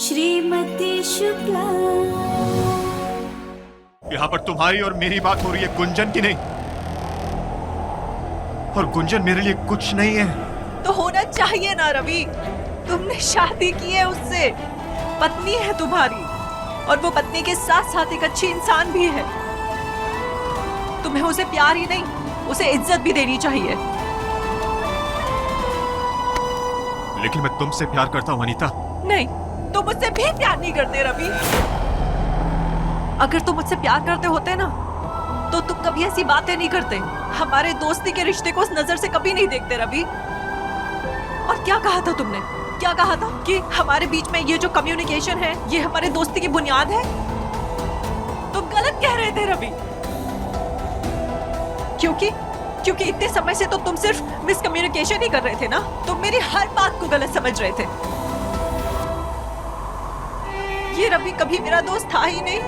श्रीमती शुक्ला। यहाँ पर तुम्हारी और मेरी बात हो रही है, गुंजन की नहीं। और गुंजन मेरे लिए कुछ नहीं है। तो होना चाहिए ना रवि, तुमने शादी की है उससे, पत्नी है तुम्हारी, और वो पत्नी के साथ साथ एक अच्छी इंसान भी है। तुम्हें उसे प्यार ही नहीं, उसे इज्जत भी देनी चाहिए। लेकिन मैं तुमसे प्यार करता हूँ अनीता। नहीं, तुम मुझसे भी प्यार नहीं करते रवि। अगर तुम मुझसे प्यार करते होते ना, तो तुम कभी ऐसी बातें नहीं करते, हमारे दोस्ती के रिश्ते को उस नजर से कभी नहीं देखते रवि। और क्या कहा था तुमने, क्या कहा था कि हमारे बीच में ये जो कम्युनिकेशन है, ये हमारे दोस्ती की बुनियाद है? तुम गलत कह रहे थे रवि। क्योंकि इतने समय से तो तुम सिर्फ मिसकम्युनिकेशन ही कर रहे थे ना, तुम मेरी हर बात को गलत समझ रहे थे। ये रवि कभी मेरा दोस्त था ही नहीं।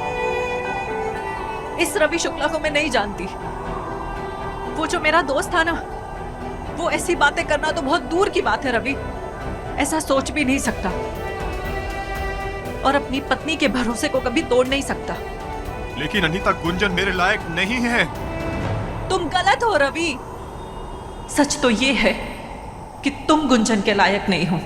इस रवि शुक्ला को मैं नहीं जानती। वो जो मेरा दोस्त था ना, वो ऐसी बातें करना तो बहुत दूर की बात है रवि, ऐसा सोच भी नहीं सकता, और अपनी पत्नी के भरोसे को कभी तोड़ नहीं सकता। लेकिन अनीता, गुंजन मेरे लायक नहीं है। तुम गलत हो रवि। सच तो ये है कि तुम गुंजन के लायक नहीं हो।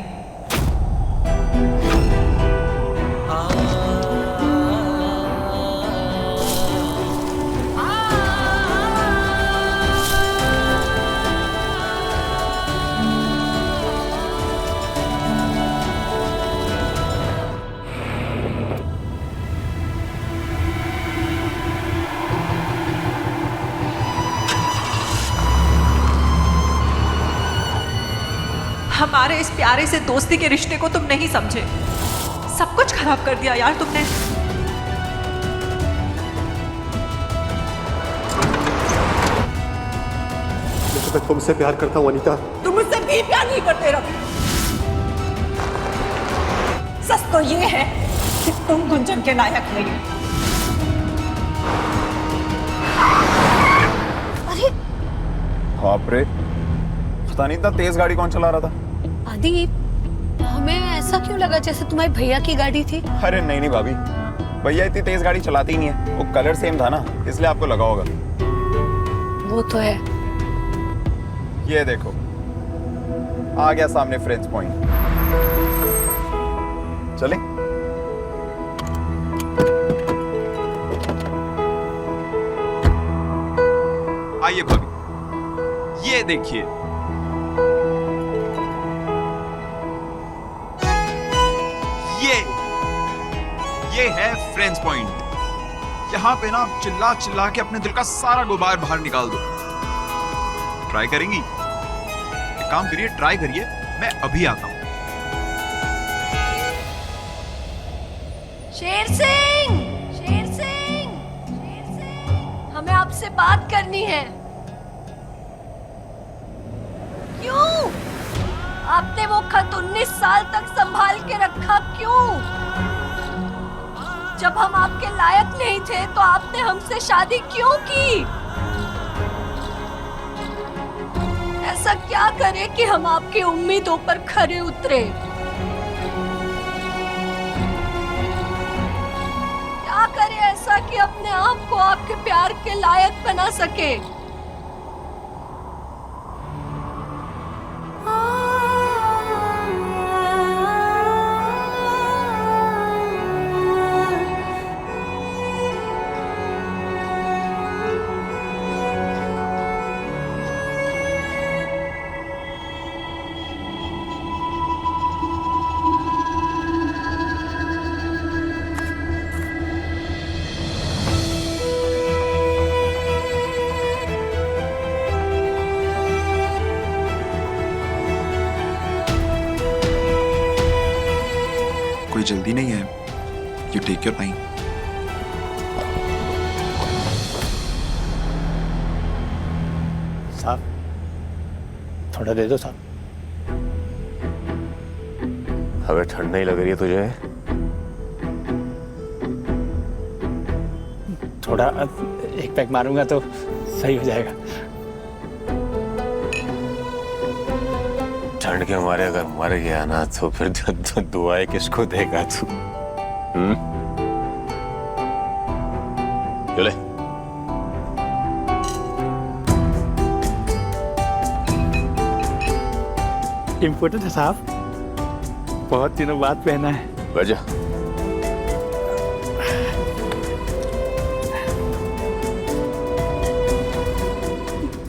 हमारे इस प्यारे से दोस्ती के रिश्ते को तुम नहीं समझे, सब कुछ खराब कर दिया यार तुमने। मैं तुमसे प्यार करता हूँ अनीता। तुम मुझसे भी प्यार नहीं करते रवि। सच तो ये है कि तुम गुंजन के लायक नहीं हो। अरे बाप रे, पता नहीं इतना तेज गाड़ी कौन चला रहा था। आदि, हमें ऐसा क्यों लगा जैसे तुम्हारे भैया की गाड़ी थी? अरे नहीं भाभी, भैया इतनी तेज गाड़ी चलाती ही नहीं है, वो कलर सेम था ना, इसलिए आपको लगा होगा। वो तो है। ये देखो, आ गया सामने फ्रेंच पॉइंट। चले? आइए भाभी, ये देखिए। ये है फ्रेंच पॉइंट। यहाँ पे ना आप चिल्ला चिल्ला के अपने दिल का सारा गुबार बाहर निकाल दो। ट्राई करेंगी? एक काम करिए, ट्राई करिए, मैं अभी आता हूं। शेर सिंह, शेर सिंह, शेर सिंह, हमें आपसे बात करनी है। क्यों? आपने वो खत 19 साल तक संभाल के रखा क्यों? जब हम आपके लायक नहीं थे तो आपने हमसे शादी क्यों की? ऐसा क्या करें कि हम आपकी उम्मीदों पर खरे उतरे? क्या करें ऐसा कि अपने आप को आपके प्यार के लायक बना सके? कोई जल्दी नहीं है, यू टेक योर टाइम। साहब, थोड़ा दे दो साहब। हमें ठंड नहीं लग रही है तुझे? थोड़ा एक पैक मारूंगा तो सही हो जाएगा। ठंड के मारे अगर मर गया ना तो फिर दुआएं किसको देगा तू? चले। इम्पोर्टेंट है साहब, बहुत दिनों बाद पहना है। वजह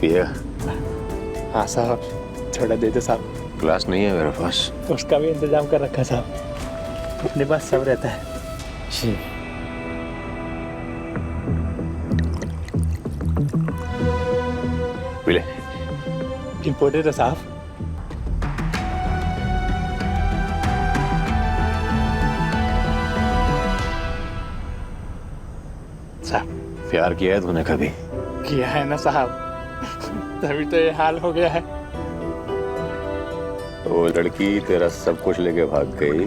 पिएगा? हाँ साहब, थोड़ा दे दो साहब। ग्लास नहीं है मेरे पास। उसका भी इंतजाम कर रखा साहब, अपने पास सब रहता है। जी। पी ले। इम्पोर्टेंट है साहब। साहब प्यार किया है तूने कभी? किया है ना साहब, तभी तो ये हाल हो गया है। वो लड़की तेरा सब कुछ लेके भाग गई?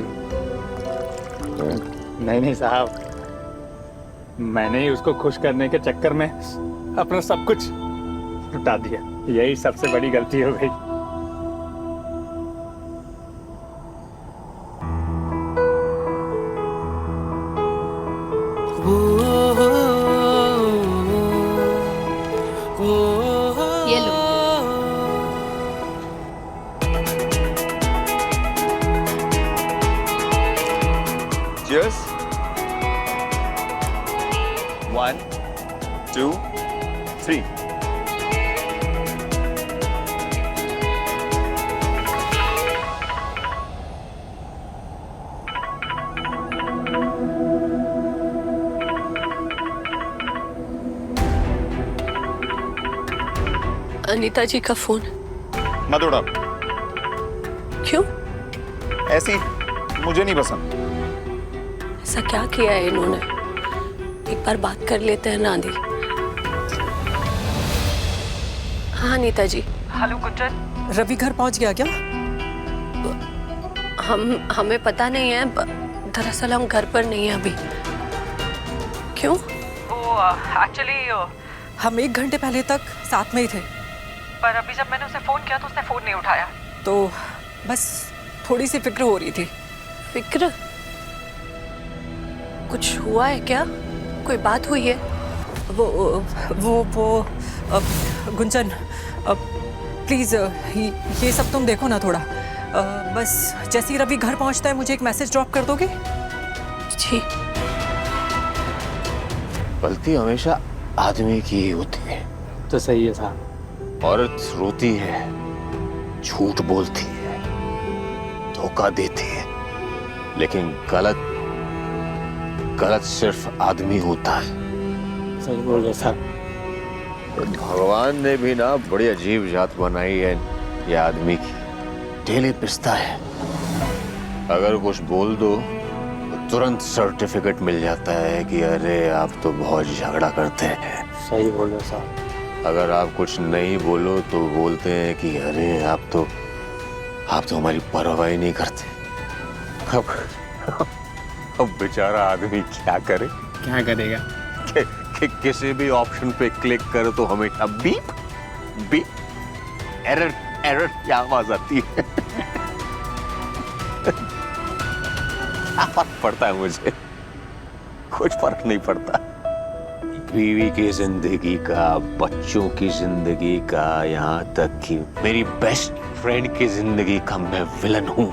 नहीं नहीं साहब, मैंने ही उसको खुश करने के चक्कर में अपना सब कुछ लुटा दिया। यही सबसे बड़ी गलती हो गई। ये लो। Cheers. 1, 2, 3. अनीता जी का फोन। मत उड़ा। क्यों? ऐसी मुझे नहीं पसंद। ऐसा क्या किया है इन्होंने? एक बार बात कर लेते हैं ना दी। हाँ अनीता जी। हेलो गुंजन, रवि घर पहुंच गया क्या? हमें पता नहीं है, दरअसल हम घर पर नहीं हैं अभी। क्यों? वो एक्चुअली हम 1 घंटे पहले तक साथ में ही थे, पर अभी जब मैंने उसे फोन किया तो उसने फोन नहीं उठाया, तो बस थोड़ी सी फिक्र हो रही थी। फिक्र? कुछ हुआ है क्या? कोई बात हुई है? वो गुंजन, प्लीज ये सब तुम देखो ना थोड़ा। बस जैसे ही रवि घर पहुंचता है मुझे एक मैसेज ड्रॉप कर दोगे? जी। गलती हमेशा आदमी की ही होती है। तो सही है साहब। औरत रोती है, झूठ बोलती है, धोखा देती है, लेकिन गलत सिर्फ आदमी होता है। सही बोल रहे साहब। भगवान ने भी ना बड़ी अजीब जात बनाई है ये आदमी की। ढेले पिसता है, अगर कुछ बोल दो तो तुरंत सर्टिफिकेट मिल जाता है कि अरे आप तो बहुत झगड़ा करते हैं। सही बोल रहे साहब। अगर आप कुछ नहीं बोलो तो बोलते हैं कि अरे आप तो हमारी परवाह ही नहीं करते। अब बेचारा आदमी क्या करे? क्या करेगा? कि किसी भी ऑप्शन पे क्लिक करे तो हमेशा बीप बीप एरर की आवाज आती है। क्या फर्क पड़ता है मुझे? कुछ फर्क नहीं पड़ता। बीवी की जिंदगी का, बच्चों की जिंदगी का, यहाँ तक कि मेरी बेस्ट फ्रेंड की जिंदगी का मैं विलन हूं।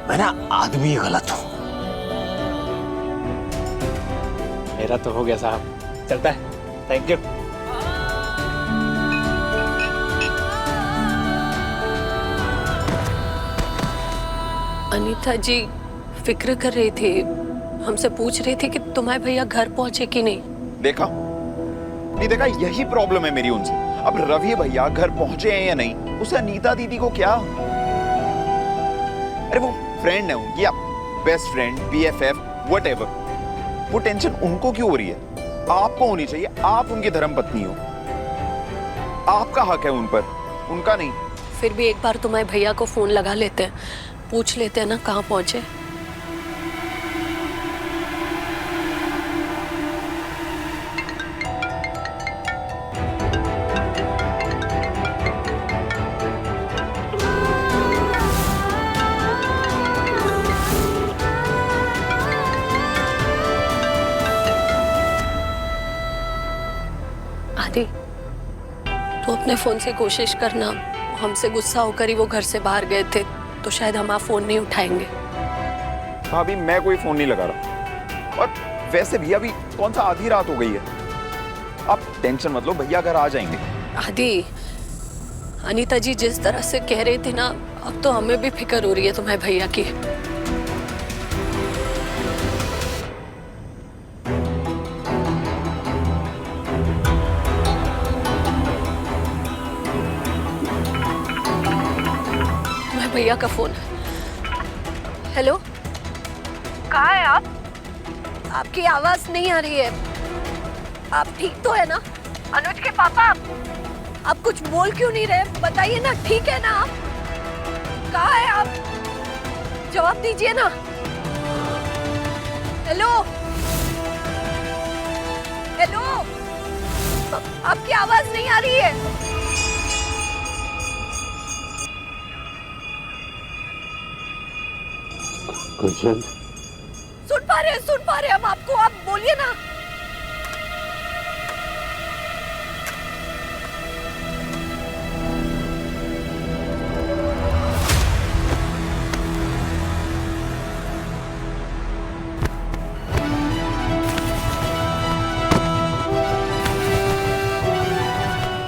मैं ना आदमी गलत हूं। मेरा तो हो गया साहब, चलता है। Thank you. अनीता जी फिक्र कर रही थी, हमसे पूछ रही थी कि तुम्हारे भैया घर पहुंचे कि नहीं। देखा नहीं देखा, यही प्रॉब्लम है मेरी उनसे। अब रवि भैया घर पहुंचे हैं या नहीं, उसे अनीता दीदी को क्या? अरे वो फ्रेंड है उनकी, बेस्ट फ्रेंड, BFF, व्हाटएवर। वो टेंशन उनको क्यों हो रही है? आपको होनी चाहिए। आप उनकी धर्मपत्नी हो, आपका हक है उन पर, उनका नहीं। फिर भी एक बार तुम्हारे भैया को फोन लगा लेते हैं, पूछ लेते हैं ना कहाँ पहुंचे। तो अपने फोन से कोशिश करना, हमसे गुस्सा होकर ही वो घर से बाहर गए थे, तो शायद हम आप फोन नहीं उठाएंगे। भाभी मैं कोई फोन नहीं लगा रहा, और वैसे भी अभी कौन सा आधी रात हो गई है। आप टेंशन मत लो, भैया घर आ जाएंगे। आदि, अनीता जी जिस तरह से कह रही थी ना, अब तो हमें भी फिक्र हो रही है तुम्हारे भैया की। तुम्हारे भैया का फोन। हेलो, कहाँ है आप? आपकी आवाज नहीं आ रही है। आप ठीक तो है ना? अनुज के पापा, आप कुछ बोल क्यों नहीं रहे? बताइए ना, ठीक है ना आप? कहाँ है आप? जवाब दीजिए ना। हेलो हेलो, आपकी आवाज नहीं आ रही है। सुन पा रहे हम आपको, आप बोलिए ना।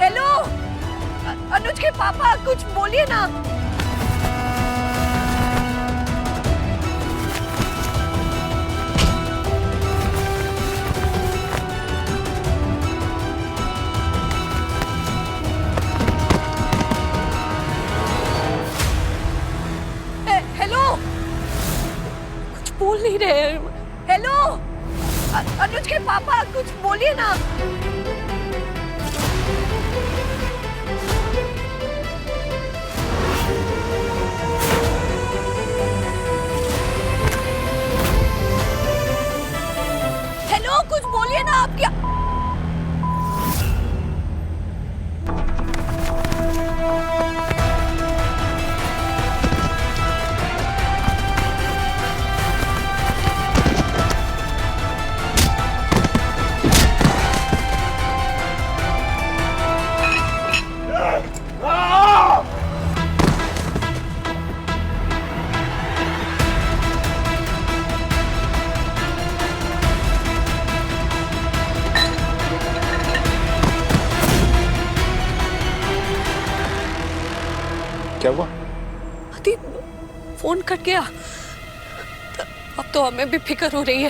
हेलो, अनुज के पापा, कुछ बोलिए ना। बोल नहीं रहे। हेलो, अनुज के पापा, कुछ बोलिए ना। हेलो, कुछ बोलिए ना। आप क्या? क्या हुआ? अति, फोन कट गया। अब तो हमें भी फिक्र हो रही है।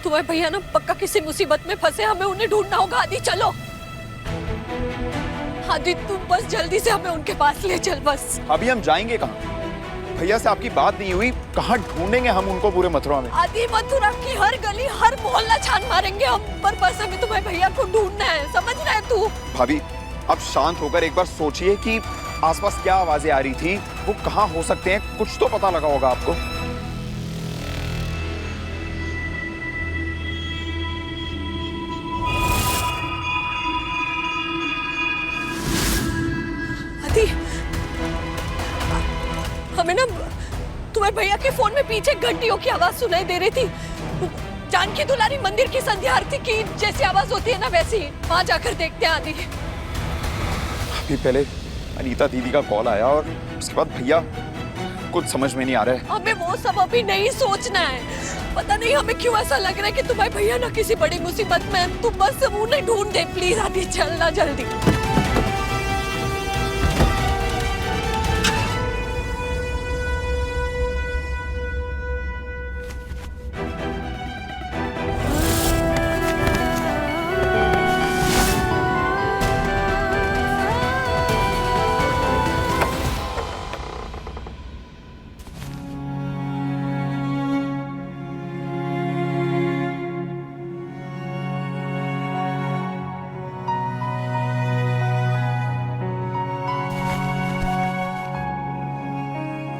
तुम्हारे भैया ना पक्का किसी मुसीबत में फंसे, हमें उन्हें ढूंढना होगा। आदि चलो, आदि तुम बस जल्दी से हमें उनके पास ले चल बस। अभी हम जाएंगे कहाँ? भैया से आपकी बात नहीं हुई, कहाँ ढूंढेंगे हम उनको पूरे मथुरा में? आदि, मथुरा की हर गली, हर मोहल्ला छान मारेंगे हम, पर बस हमें तुम्हारे भैया को ढूंढना है। समझ रहा है तू? भाभी अब शांत होकर एक बार सोचिए कि आसपास क्या आवाजें आ रही थी, वो कहाँ हो सकते हैं, कुछ तो पता लगा होगा आपको। आदि, हमें ना तुम्हारे भैया के फोन में पीछे घंटियों की आवाज सुनाई दे रही थी। जानकी दुलारी मंदिर की संध्या आरती की जैसी आवाज होती है ना, वैसी। वहां जाकर देखते हैं। आदि, अभी पहले अनीता दीदी का कॉल आया और उसके बाद भैया, कुछ समझ में नहीं आ रहा है। हमें वो सब अभी नहीं सोचना है। पता नहीं हमें क्यों ऐसा लग रहा है कि तुम्हारे भैया ना किसी बड़ी मुसीबत में है। तुम बस उन्हें ढूंढ दे प्लीज। आदि चलना जल्दी।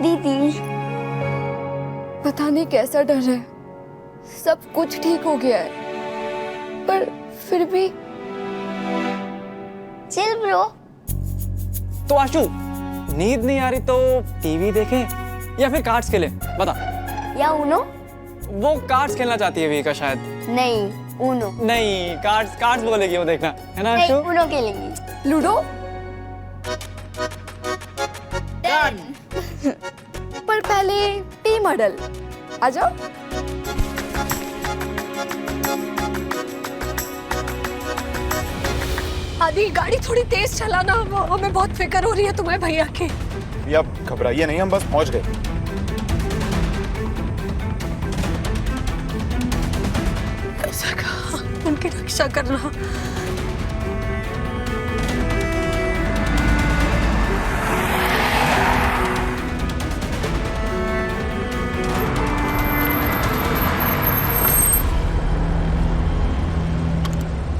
दीदी, पता नहीं कैसा डर है। सब कुछ ठीक हो गया है, पर फिर भी। Chill bro. तो आशु, नींद नहीं आ रही तो टीवी देखें या फिर कार्ड्स खेलें? बता। या उनो? वो कार्ड्स खेलना चाहती है विका शायद। नहीं, ऊनो। नहीं, कार्ड्स कार्ड्स बोलेगी वो, देखना है ना नहीं, अंशु? ऊनो खेलेंगे। लूडो? पर पहले टीम हडल। आ जाओ। आदि गाड़ी थोड़ी तेज चलाना, हमें बहुत फिक्र हो रही है तुम्हारे भैया की। ये आप घबराइए नहीं, हम बस पहुंच गए। ऐसा कहा, उनकी रक्षा करना।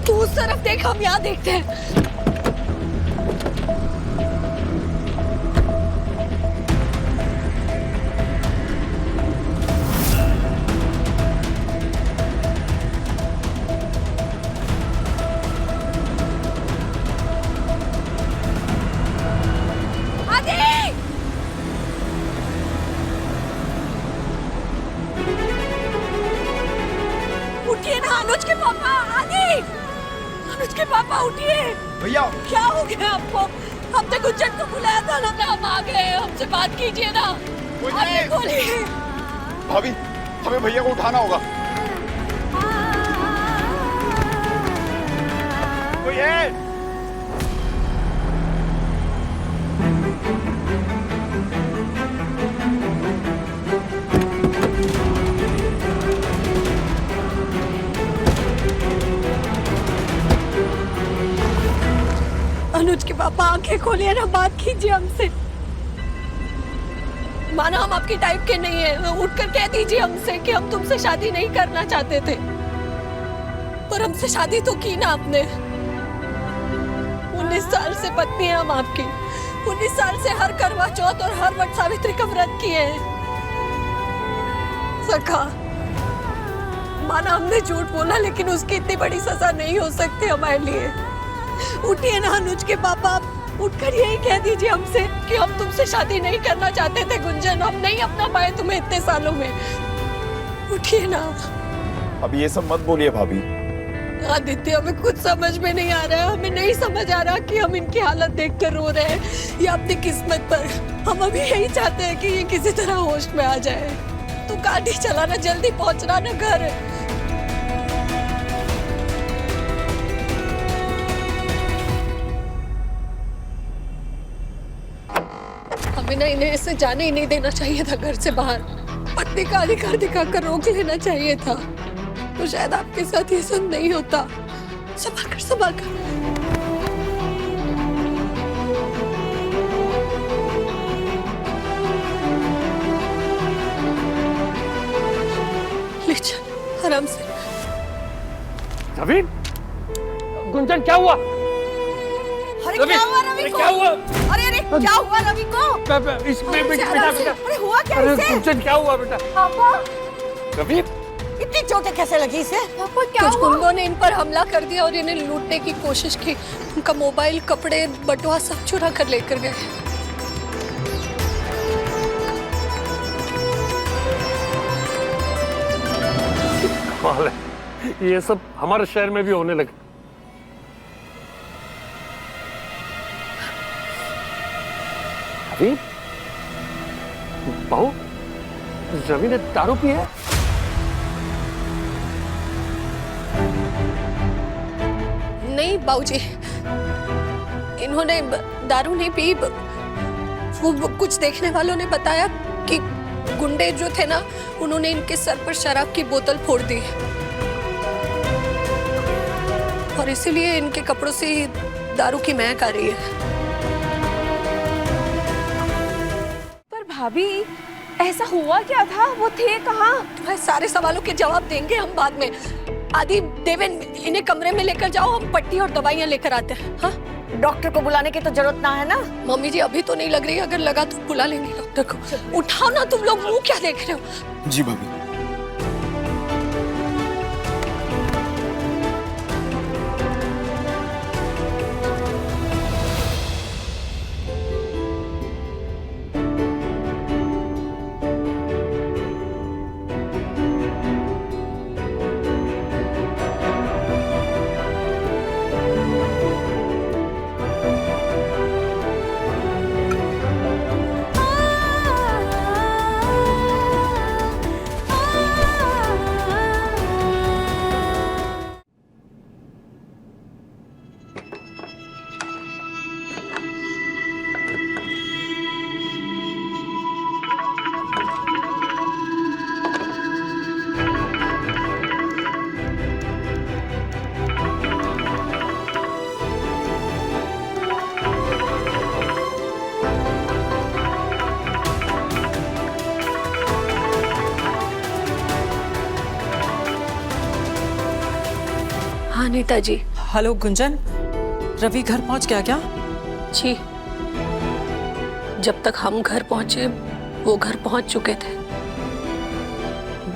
तू उस तरफ देख, हम यहाँ देखते हैं। उठिए ना अनुज के पापा। आदि, अनुज के पापा उठिए। भैया क्या हो गया आपको? हमने गुंजन को बुलाया था ना, हम आ गए। हमसे बात कीजिए ना। अरे बोलिए। भाभी, हमें भैया को उठाना होगा। कोई है? अनुज के पापा आंखें खोलिए ना, बात कीजिए हमसे। माना हम आपकी टाइप के नहीं है, उठकर कह दीजिए हमसे कि हम तुमसे शादी नहीं करना चाहते थे, पर हमसे शादी तो की ना आपने। 19 साल से पत्नी है हम आपकी। 19 साल से हर करवा चौथ और हर वट सावित्री का व्रत किए हैं। सखा, माना हमने झूठ बोला, लेकिन उसकी इतनी बड़ी सजा नहीं हो सकती हमारे लिए। उठिए ना अनुज के पापा, उठकर यही कह दीजिए हमसे कि हम तुमसे शादी नहीं करना चाहते थे गुंजन, हम नहीं अपना पाए तुम्हें इतने सालों में। उठिए ना। अब ये सब मत बोलिए भाभी। आदित्य, हमें कुछ समझ में नहीं आ रहा है। हमें नहीं समझ आ रहा कि हम इनकी हालत देखकर रो रहे हैं या अपनी किस्मत पर। हम अभी यही चाहते हैं कि ये किसी तरह होश में आ जाए। तो गाड़ी चलाना, जल्दी पहुंचना ना घर। हमें ना इन्हें ऐसे जाने ही नहीं देना चाहिए था घर से बाहर। पत्नी का अधिकार दिखाकर रोक लेना चाहिए था, तो शायद आपके साथ ये सब नहीं होता। संभाल कर, संभाल कर। ले चल आराम से। रवि, गुंजन क्या हुआ? अरे क्या हुआ रवि को? क्या हुआ? अरे अरे क्या हुआ रवि को? इसमें बेटा। अरे हुआ क्या अरे इसे? गुंजन क्या हुआ बेटा? पापा, रवि, इतनी चोटें कैसे लगी इसे? पापा क्या हुआ? कुछ गुंडों ने इन पर हमला कर दिया और इन्हें लूटने की कोशिश की। उनका मोबाइल, कपड़े, बटुआ सब चुरा कर लेकर गए। कमाल है, ये सब हमारे शहर में भी होने लगे। रवि, बहू, रवि ने दारू पी है? नहीं बाबूजी, इन्होंने दारू नहीं पी। वो कुछ देखने वालों ने बताया कि गुंडे जो थे ना, उन्होंने इनके सर पर शराब की बोतल फोड़ दी और इसीलिए इनके कपड़ों से दारू की महक आ रही है। पर भाभी, ऐसा हुआ क्या था? वो थे कहाँ? सारे सवालों के जवाब देंगे हम बाद में। आदि, देवेन, इन्हें कमरे में लेकर जाओ, हम पट्टी और दवाइयाँ लेकर आते हैं। हाँ, डॉक्टर को बुलाने की तो जरूरत ना है ना। मम्मी जी अभी तो नहीं लग रही, अगर लगा तो बुला लेंगे डॉक्टर को। उठाओ ना तुम लोग, मुंह क्या देख रहे हो? जी भाभी। अनीता जी। हेलो गुंजन, रवि घर पहुंच गया क्या? जी, जब तक हम घर पहुंचे वो घर पहुंच चुके थे।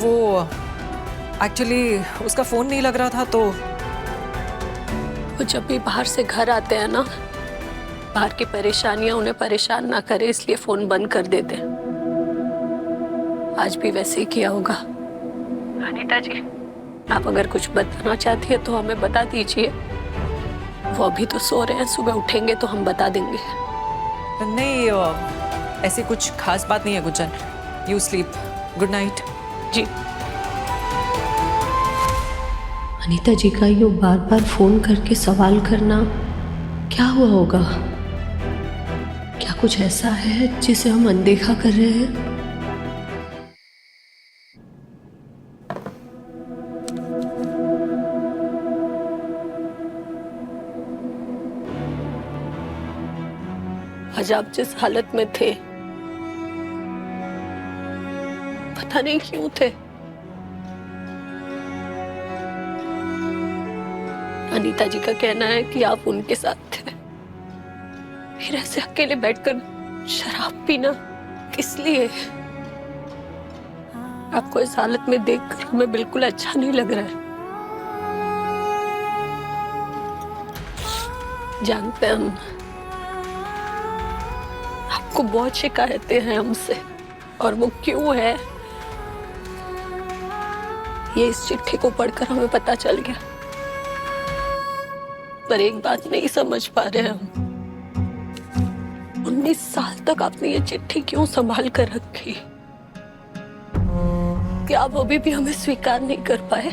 वो एक्चुअली उसका फोन नहीं लग रहा था तो वो जब भी बाहर से घर आते हैं ना, बाहर की परेशानियां उन्हें परेशान ना करे इसलिए फोन बंद कर देते हैं। आज भी वैसे ही किया होगा। अनीता जी, आप अगर कुछ बताना चाहती है तो हमें बता दीजिए। वो अभी तो सो रहे हैं, सुबह उठेंगे तो हम बता देंगे। नहीं, ऐसी कुछ खास बात नहीं है Gunjan. You sleep, good night. जी। अनीता जी का ये बार बार फोन करके सवाल करना, क्या हुआ होगा? क्या कुछ ऐसा है जिसे हम अनदेखा कर रहे हैं? आज आप जिस हालत में थे, पता नहीं क्यों थे। अनीता जी का कहना है कि आप उनके साथ थे, फिर ऐसे अकेले बैठकर शराब पीना किस लिए? आपको इस हालत में देखकर हमें बिल्कुल अच्छा नहीं लग रहा है। जानते हैं हम, आपको बहुत शिकायतें हैं हमसे, और वो क्यों है ये इस चिट्ठी को पढ़कर हमें पता चल गया। पर एक बात नहीं समझ पा रहे हम, 19 साल तक आपने ये चिट्ठी क्यों संभाल कर रखी? क्या आप अभी भी हमें स्वीकार नहीं कर पाए?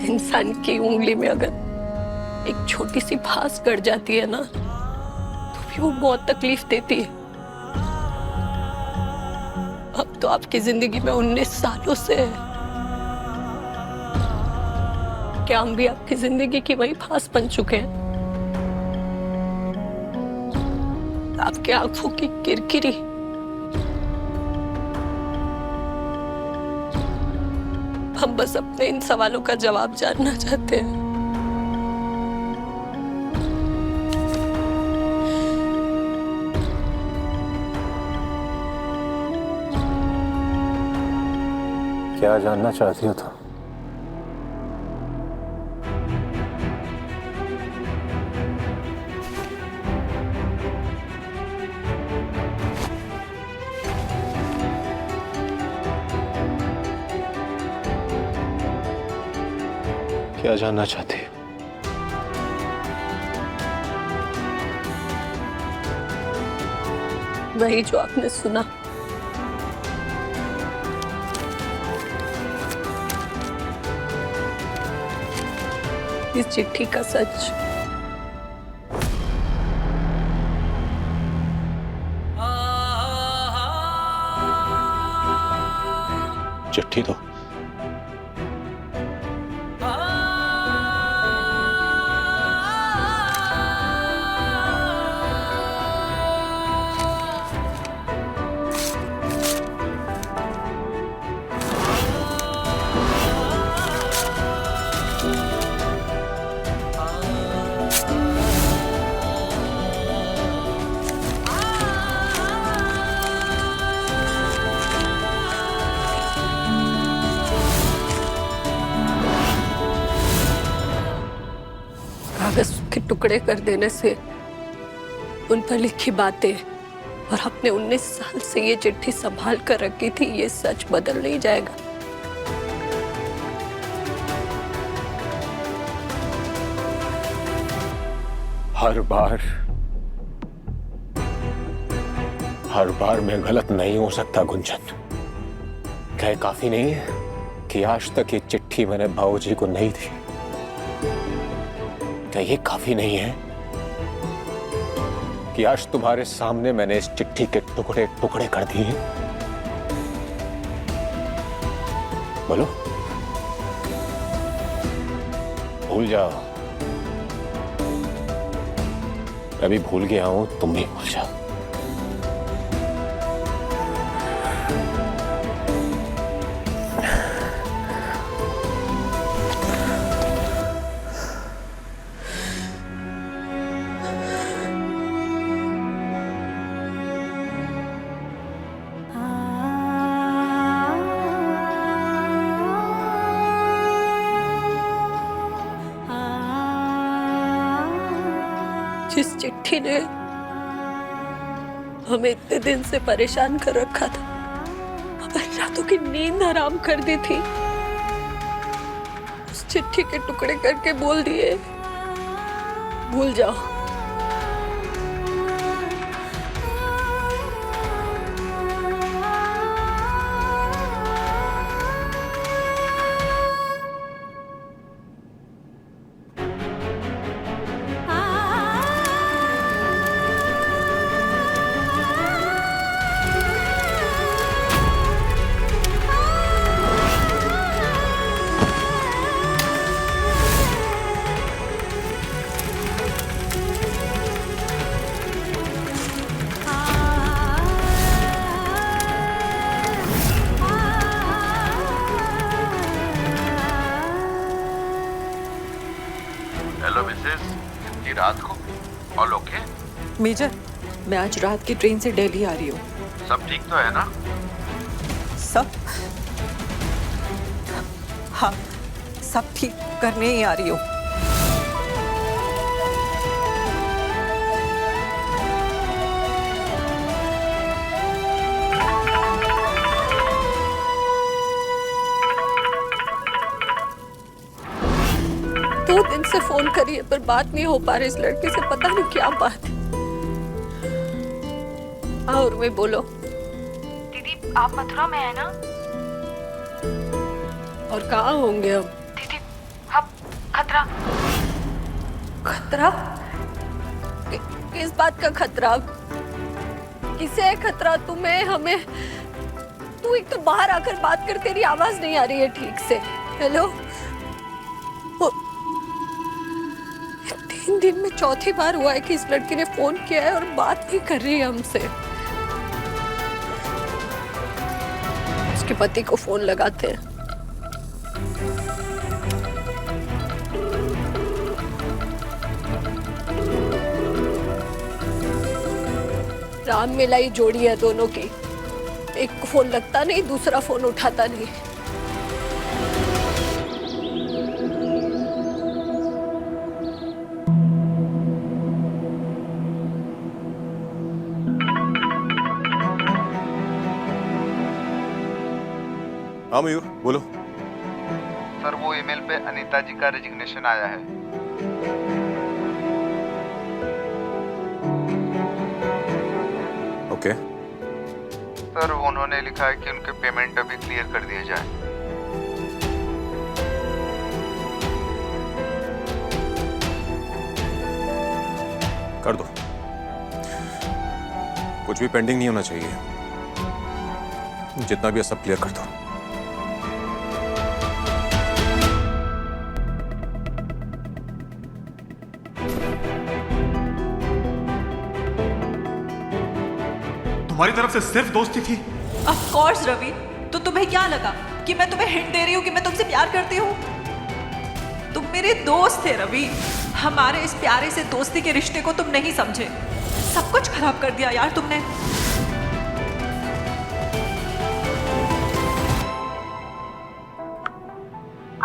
इंसान की उंगली में अगर एक छोटी सी फांस गड़ जाती है ना, तो भी वो बहुत तकलीफ देती है। अब तो आपकी जिंदगी में 19 सालों से है। क्या हम भी आपकी जिंदगी की वही फांस बन चुके हैं? आपके आंखों की किरकिरी, हम बस अपने इन सवालों का जवाब जानना चाहते हैं। क्या जानना चाहती हो तुम? क्या जानना चाहती हो? वही जो आपने सुना। इस चिट्ठी का सच। चिट्ठी दो। कागज के टुकड़े कर देने से उन पर लिखी बातें और आपने 19 साल से ये चिट्ठी संभाल कर रखी थी, ये सच बदल नहीं जाएगा। हर बार मैं गलत नहीं हो सकता गुंजन। क्या ये काफी नहीं है कि आज तक ये चिट्ठी मैंने बाबूजी को नहीं दी? क्या ये काफी नहीं है कि आज तुम्हारे सामने मैंने इस चिट्ठी के टुकड़े टुकड़े कर दिए? बोलो, भूल जाओ। मैं भी भूल गया हूं, तुम भी भूल जाओ। जिस चिट्ठी ने हमें इतने दिन से परेशान कर रखा था, हमारी रातों की नींद हराम कर दी थी, उस चिट्ठी के टुकड़े करके बोल दिए भूल जाओ। हेलो मिसेस, इतनी रात को ऑल ओके? मेजर, मैं आज रात की ट्रेन से दिल्ली आ रही हूँ। सब ठीक तो है ना? सब? हाँ, सब ठीक करने ही आ रही हूँ। दो दिन से फोन करिए पर बात नहीं हो पा रही इस लड़के से, पता नहीं क्या बात है। और मैं बोलो। दीदी आप मथुरा में है ना? और कहाँ होंगे अब? दीदी अब खतरा। खतरा? किस बात का खतरा? किसे है खतरा? तुम्हें, हमें? तू एक तो बाहर आकर बात कर, तेरी आवाज नहीं आ रही है ठीक से। हेलो? 3 दिन में चौथी बार हुआ है कि इस लड़की ने फोन किया है और बात नहीं कर रही है हमसे। उसके पति को फोन लगाते हैं। राम मिलाई जोड़ी है दोनों की, एक को फोन लगता नहीं, दूसरा फोन उठाता नहीं। हाँ मयूर, बोलो। सर वो ईमेल पे अनीता जी का रेजिग्नेशन आया है। ओके। सर उन्होंने लिखा है कि उनके पेमेंट अभी क्लियर कर दिए जाए। कर दो, कुछ भी पेंडिंग नहीं होना चाहिए। जितना भी है सब क्लियर कर दो। तुम्हारी तरफ से सिर्फ दोस्ती थी? ऑफ कोर्स रवि, तो तुम्हें क्या लगा कि मैं तुम्हें हिंट दे रही हूँ कि मैं तुमसे प्यार करती हूँ? तुम मेरे दोस्त थे रवि। हमारे इस प्यारे से दोस्ती के रिश्ते को तुम नहीं समझे। सब कुछ खराब कर दिया यार तुमने।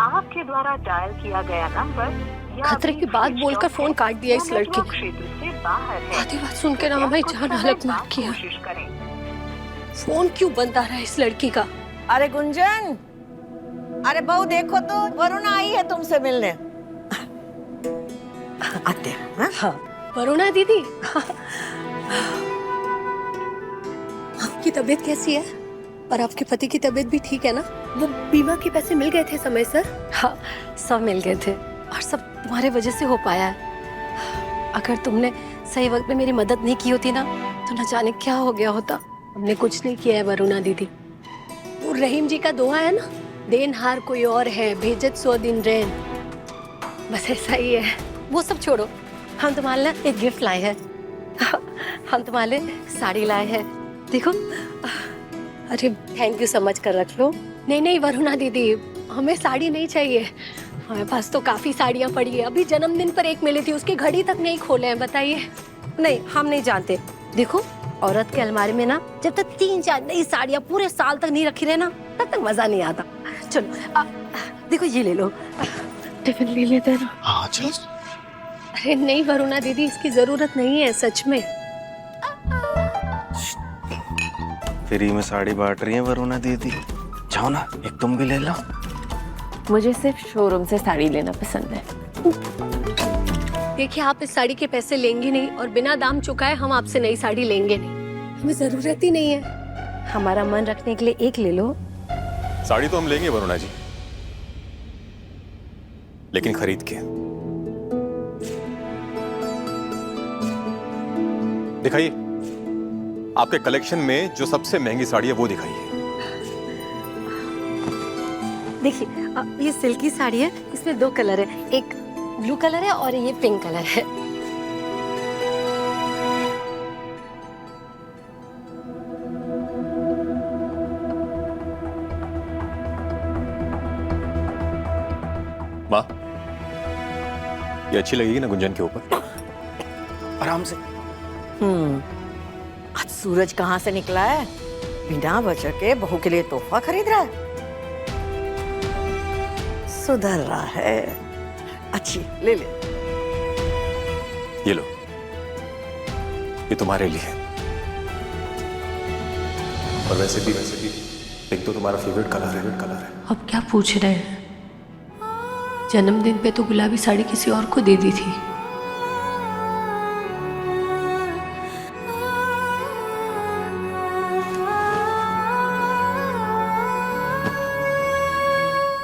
आपके द्वारा डायल किया गया नंबर खतरे की बात बोलकर फोन काट दिया इस लड़की ने। आधी बात सुन के ना हमारी जान अलग मत किया। फोन क्यों बंद आ रहा है इस लड़की का? अरे गुंजन, अरे बहू देखो तो वरुणा आई है तुमसे मिलने। आते हैं। हाँ वरुणा दीदी, आपकी तबीयत कैसी है? और आपके पति की तबीयत भी ठीक है ना? वो बीमा के पैसे मिल गए थे समय सर? हाँ सब मिल गए थे और सब तुम्हारे वजह से हो पाया है। अगर तुमने सही वक्त में मेरी मदद नहीं की होती ना तो न जाने क्या हो गया होता। हमने कुछ नहीं किया है वरुणा दीदी। वो रहीम जी का दोहा है ना, देनहार कोई और है भेजत 100 दिन रैन, बस ऐसा ही है। वो सब छोड़ो, हम तुम्हारे लिए एक गिफ्ट लाए हैं। हम तुम्हारे लिए साड़ी लाए हैं, देखो। अरे थैंक यू so much कर रख लो। नहीं नहीं वरुणा दीदी, हमें साड़ी नहीं चाहिए, हमारे पास तो काफी साड़ियाँ पड़ी है। अभी जन्मदिन पर एक मिली थी, उसकी घड़ी तक नहीं खोले हैं, बताइए। नहीं, हम नहीं जानते। देखो औरत के अलमारी में ना जब तक 3-4 नई साड़ियाँ पूरे साल तक नहीं रखी रहे ना तब तक मजा नहीं आता। चलो देखो ये ले लो, टिफिन ले लेते हैं ना। हाँ चलो। अरे नहीं वरुणा दीदी, इसकी जरूरत नहीं है सच में। फ्री में साड़ी बांट रही है वरुणा दीदी। जाओ ना, एक तुम भी ले लो। मुझे सिर्फ शोरूम से साड़ी लेना पसंद है। देखिए, आप इस साड़ी के पैसे लेंगी नहीं और बिना दाम चुकाए हम आपसे नई साड़ी लेंगे नहीं। हमें जरूरत ही नहीं है। हमारा मन रखने के लिए एक ले लो। साड़ी तो हम लेंगे वरुणा जी, लेकिन खरीद के। दिखाइए, आपके कलेक्शन में जो सबसे महंगी साड़ी है वो दिखाइए। देखिए, ये सिल्की साड़ी है, इसमें 2 कलर है, एक ब्लू कलर है और ये पिंक कलर है। माँ, ये अच्छी लगेगी ना गुंजन के ऊपर? आराम से। आज सूरज कहाँ से निकला है? बिना वजह के बहू के लिए तोहफा खरीद रहा है। सुधर रहा है। अच्छी, ले ले। ये लो, ये तुम्हारे लिए। और वैसे भी पिंक तो तुम्हारा फेवरेट कलर है। अब क्या पूछ रहे हैं? जन्मदिन पे तो गुलाबी साड़ी किसी और को दे दी थी।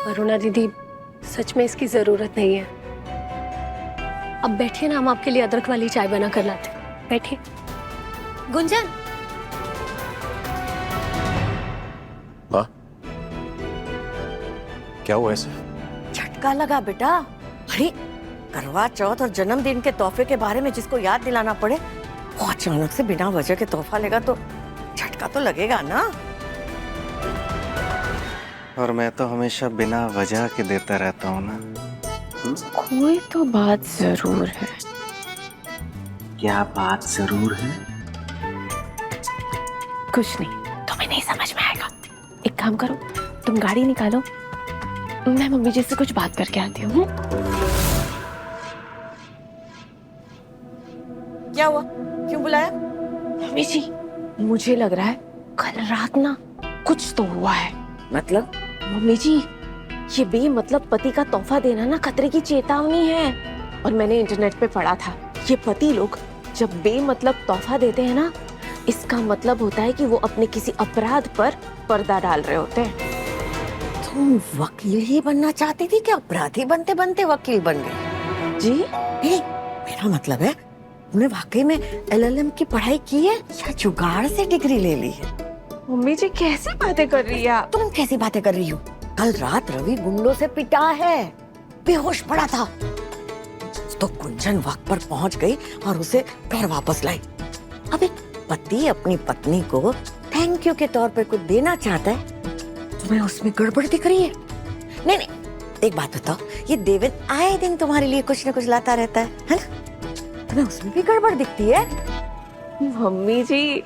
वरुणा दीदी, सच में इसकी जरूरत नहीं है। अब बैठिए ना, हम आपके लिए अदरक वाली चाय बना कर लाते हैं। बैठिए। गुंजन, माँ, क्या हुआ ऐसे? झटका लगा बेटा। अरे करवा चौथ और जन्मदिन के तोहफे के बारे में जिसको याद दिलाना पड़े, वो अचानक से बिना वजह के तोहफा लेगा तो झटका तो लगेगा ना। और मैं तो हमेशा बिना वजह के देता रहता हूँ ना। कोई तो बात जरूर है। क्या बात जरूर है? कुछ नहीं, तुम्हें नहीं समझ में आएगा। एक काम करो, तुम गाड़ी निकालो, मैं मम्मी जी से कुछ बात करके आती हूँ। क्या हुआ? क्यों बुलाया? मम्मी जी, मुझे लग रहा है कल रात ना कुछ तो हुआ है। मतलब? मम्मी जी, ये बेमतलब पति का तोहफा देना ना खतरे की चेतावनी है। और मैंने इंटरनेट पे पढ़ा था, ये पति लोग जब बेमतलब तोहफा देते हैं ना, इसका मतलब होता है कि वो अपने किसी अपराध पर पर्दा डाल रहे होते हैं। तुम वकील ही बनना चाहती थी कि अपराधी बनते बनते वकील बन गए? जी मेरा मतलब है, तुमने वाकई में LLM की पढ़ाई की है या जुगाड़ से डिग्री ले ली है? मम्मी जी कैसी बातें कर रही है आप? तुम कैसी बातें कर रही हो? कल रात रवि गुंडों से पिटा है, बेहोश पड़ा था, तो गुंजन वक्त पर पहुंच गई और उसे घर वापस लाई। अब एक पति अपनी पत्नी को थैंक यू के तौर पर कुछ देना चाहता है, तुम्हें उसमें गड़बड़ दिख रही है? नहीं नहीं, एक बात बताओ, ये देवेन आए दिन तुम्हारे लिए कुछ न कुछ लाता रहता है ना? तुम्हें उसमें भी गड़बड़ दिखती है? मम्मी जी,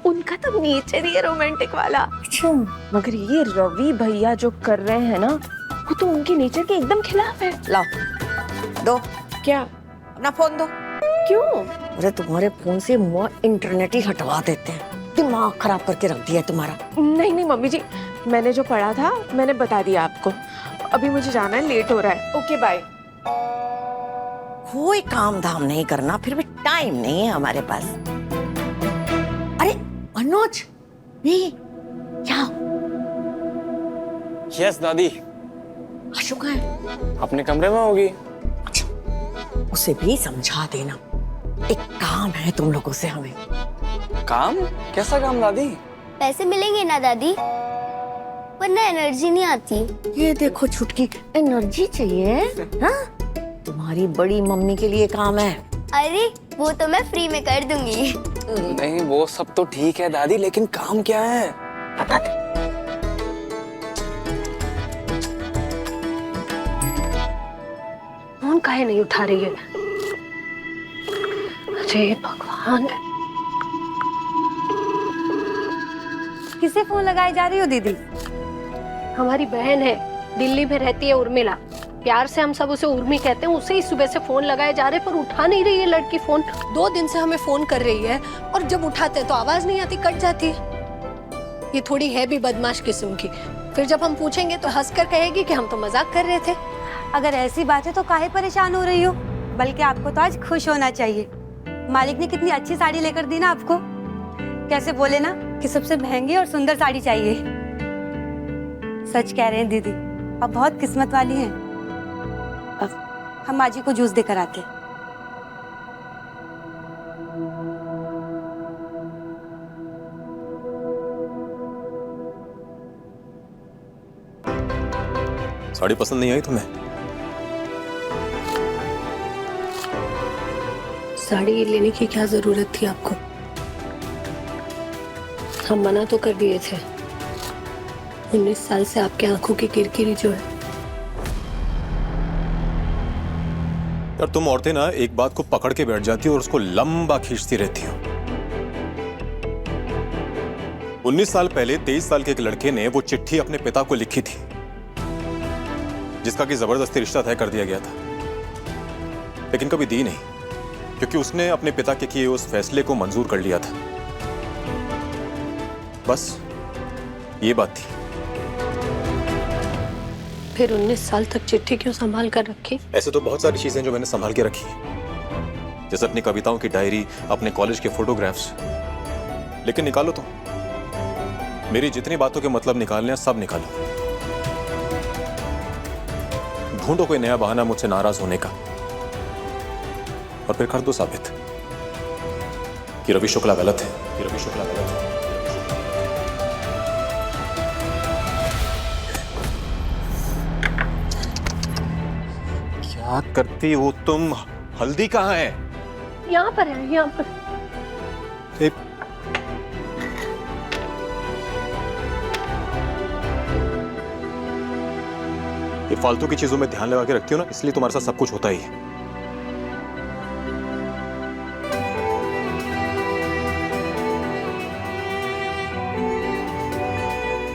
उनका तो नेचर ही है रोमांटिक वाला। मगर ये रवि भैया जो कर रहे हैं ना, वो तो उनके नेचर के एकदम खिलाफ है। लाओ, दो। क्या? अपना फोन दो। क्यों? अरे तुम्हारे फोन से मुआ इंटरनेट ही हटवा देते हैं। दिमाग खराब करके रख दिया तुम्हारा। नहीं नहीं मम्मी जी, मैंने जो पढ़ा था मैंने बता दिया आपको। अभी मुझे जाना है, लेट हो रहा है। Okay bye. कोई काम धाम नहीं करना, फिर भी टाइम नहीं है हमारे पास। अरे मनोज, नहीं क्या? यस दादी। आशु कहाँ है? अपने कमरे में होगी। उसे भी समझा देना, एक काम है तुम लोगों से हमें। काम? कैसा काम दादी? पैसे मिलेंगे ना दादी, वरना एनर्जी नहीं आती। ये देखो छुटकी, एनर्जी चाहिए? हाँ? तुम्हारी बड़ी मम्मी के लिए काम है। अरे वो तो मैं फ्री में कर दूंगी। नहीं वो सब तो ठीक है दादी, लेकिन काम क्या है? बता दे। फोन काहे नहीं उठा रही है? अरे भगवान, किसे फोन लगाए जा रही हो दीदी? हमारी बहन है, दिल्ली में रहती है, उर्मिला। प्यार से हम सब उसे उर्मी कहते हैं, उसे ही सुबह से फोन लगाए जा रहे पर उठा नहीं रही है लड़की फोन। 2 दिन से हमें फोन कर रही है और जब उठाते हैं तो आवाज नहीं आती, कट जाती है। ये थोड़ी है भी बदमाश किस्म की। फिर जब हम पूछेंगे तो हंसकर कहेगी कि हम तो मजाक कर रहे थे। अगर ऐसी बात है तो काहे परेशान हो रही हो? बल्कि आपको तो आज खुश होना चाहिए। मालिक ने कितनी अच्छी साड़ी लेकर दी ना आपको। कैसे बोले ना कि सबसे महंगी और सुंदर साड़ी चाहिए। सच कह रहे हैं दीदी, आप बहुत किस्मत वाली हैं। अब हम माँ जी को जूस देकर आते। साड़ी पसंद नहीं आई तुम्हें? साड़ी लेने की क्या जरूरत थी आपको? हम मना तो कर दिए थे। 19 साल से आपके आंखों की किरकिरी जो है। यार तुम औरतें ना एक बात को पकड़ के बैठ जाती हो और उसको लंबा खींचती रहती हो। 19 साल पहले 23 साल के एक लड़के ने वो चिट्ठी अपने पिता को लिखी थी जिसका कि जबरदस्ती रिश्ता तय कर दिया गया था, लेकिन कभी दी नहीं क्योंकि उसने अपने पिता के किए उस फैसले को मंजूर कर लिया था। बस ये बात थी। फिर 19 साल तक चिट्ठी क्यों संभाल कर रखी? ऐसे तो बहुत सारी चीजें जो मैंने संभाल के रखी हैं, जैसे अपनी कविताओं की डायरी, अपने कॉलेज के फोटोग्राफ्स। लेकिन निकालो तो, मेरी जितनी बातों के मतलब निकालने हैं सब निकालो। ढूंढो कोई नया बहाना मुझसे नाराज होने का और फिर कर दो साबित कि रवि शुक्ला गलत है, कि रवि शुक्ला गलत है। क्या करती हो तुम? हल्दी कहाँ है? यहाँ पर है, यहाँ पर। ये फालतू की चीजों में ध्यान लगा के रखती हो ना, इसलिए तुम्हारे साथ सब कुछ होता ही है।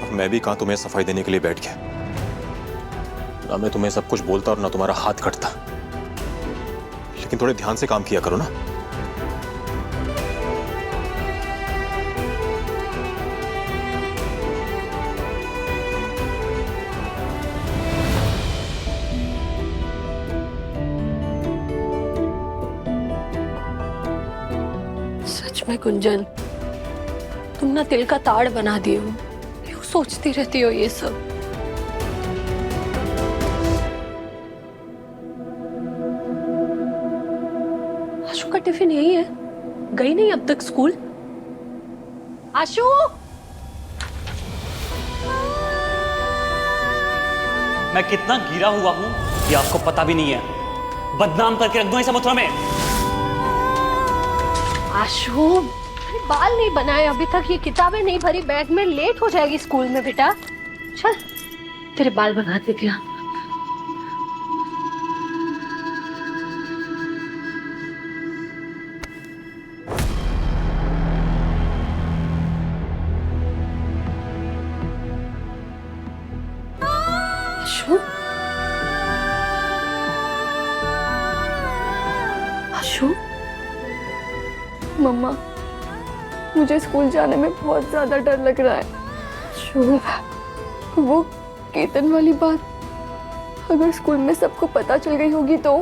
अब मैं भी कहां तुम्हें सफाई देने के लिए बैठ गया। ना मैं तुम्हें सब कुछ बोलता और ना तुम्हारा हाथ कटता, लेकिन थोड़े ध्यान से काम किया करो ना। सच में गुंजन, तुम ना दिल का ताड़ बना दिए हो। क्यों सोचती रहती हो ये सब? आशु का टिफिन यही है, गई नहीं अब तक स्कूल? आशु! मैं कितना गिरा हुआ हूं ये आपको पता भी नहीं है। बदनाम करके रख दूं इसे मथुरा में। आशु, बाल नहीं बनाए अभी तक, ये किताबें नहीं भरी बैग में, लेट हो जाएगी स्कूल में बेटा। चल तेरे बाल बना देती हूँ। आशु, आशु, मम्मा, मुझे स्कूल जाने में बहुत ज्यादा डर लग रहा है। वो केतन वाली बात अगर स्कूल में सबको पता चल गई होगी तो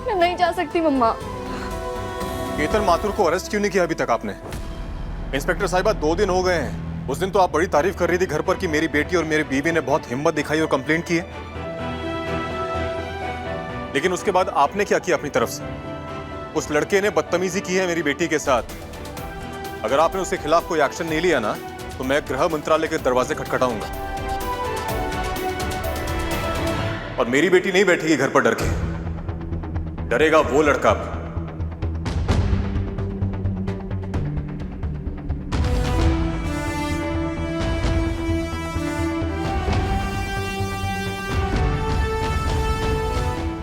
मैं नहीं जा सकती मम्मा। केतन माथुर को अरेस्ट क्यों नहीं किया अभी तक आपने? इंस्पेक्टर साहिबा 2 दिन हो गए हैं। उस दिन तो आप बड़ी तारीफ कर रही थी घर पर कि मेरी बेटी और मेरी बीवी ने बहुत हिम्मत दिखाई और कंप्लेंट की है, लेकिन उसके बाद आपने क्या किया अपनी तरफ से? उस लड़के ने बदतमीजी की है मेरी बेटी के साथ। अगर आपने उसके खिलाफ कोई एक्शन नहीं लिया ना तो मैं गृह मंत्रालय के दरवाजे खटखटाऊंगा और मेरी बेटी नहीं बैठेगी घर पर डर के। डरेगा वो लड़का।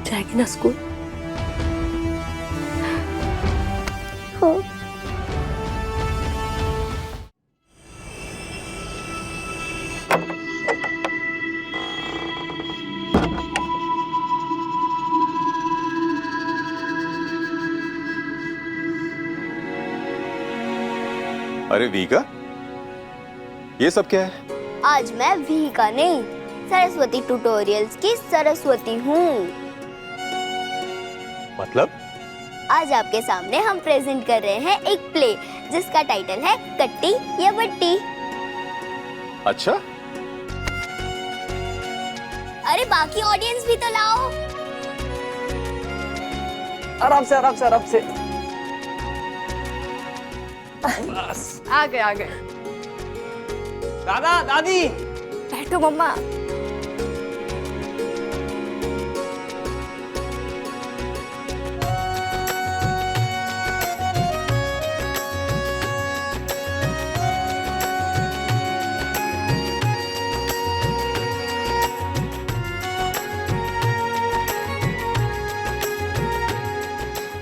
जाएगी ना स्कूल? अरे वी का, ये सब क्या है? आज मैं वी का नहीं, सरस्वती ट्यूटोरियल्स की सरस्वती हूँ। मतलब? आज आपके सामने हम प्रेजेंट कर रहे हैं एक प्ले जिसका टाइटल है कट्टी या बट्टी। अच्छा, अरे बाकी ऑडियंस भी तो लाओ। आराम से आराम से आराम से। आ गए। दादा दादी बैठो मम्मा।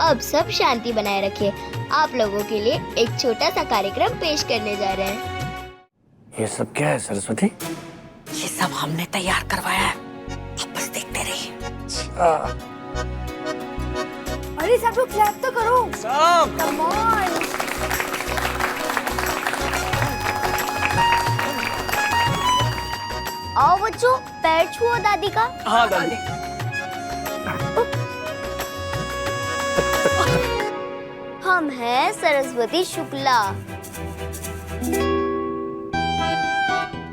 अब सब शांति बनाए रखिए। आप लोगों के लिए एक छोटा सा कार्यक्रम पेश करने जा रहे हैं। ये सब क्या है सरस्वती? ये सब हमने तैयार करवाया है, आप बस देखते रहिए। अरे सब लोग क्लैप तो करो। सब कम ऑन। आओ बच्चों, पैर छुओ दादी का। हाँ दादी। हम हैं सरस्वती शुक्ला।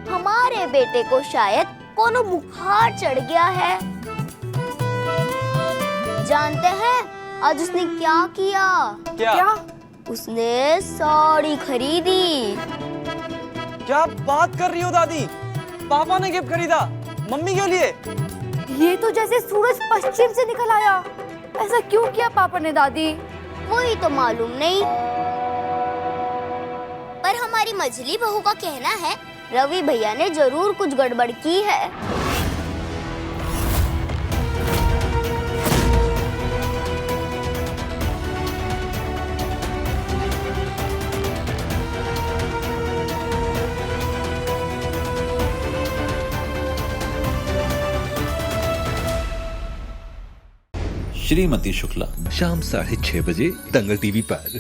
हमारे बेटे को शायद कोनो बुखार चढ़ गया है। जानते हैं आज उसने क्या किया? क्या? उसने साड़ी खरीदी। क्या बात कर रही हो दादी? पापा ने गिफ्ट खरीदा मम्मी के लिए? ये तो जैसे सूरज पश्चिम से निकल आया। ऐसा क्यों किया पापा ने दादी? वही तो मालूम नहीं, पर हमारी मझली बहू का कहना है रवि भैया ने जरूर कुछ गड़बड़ की है। श्रीमती शुक्ला शाम 6:30 बजे दंगल टीवी पर।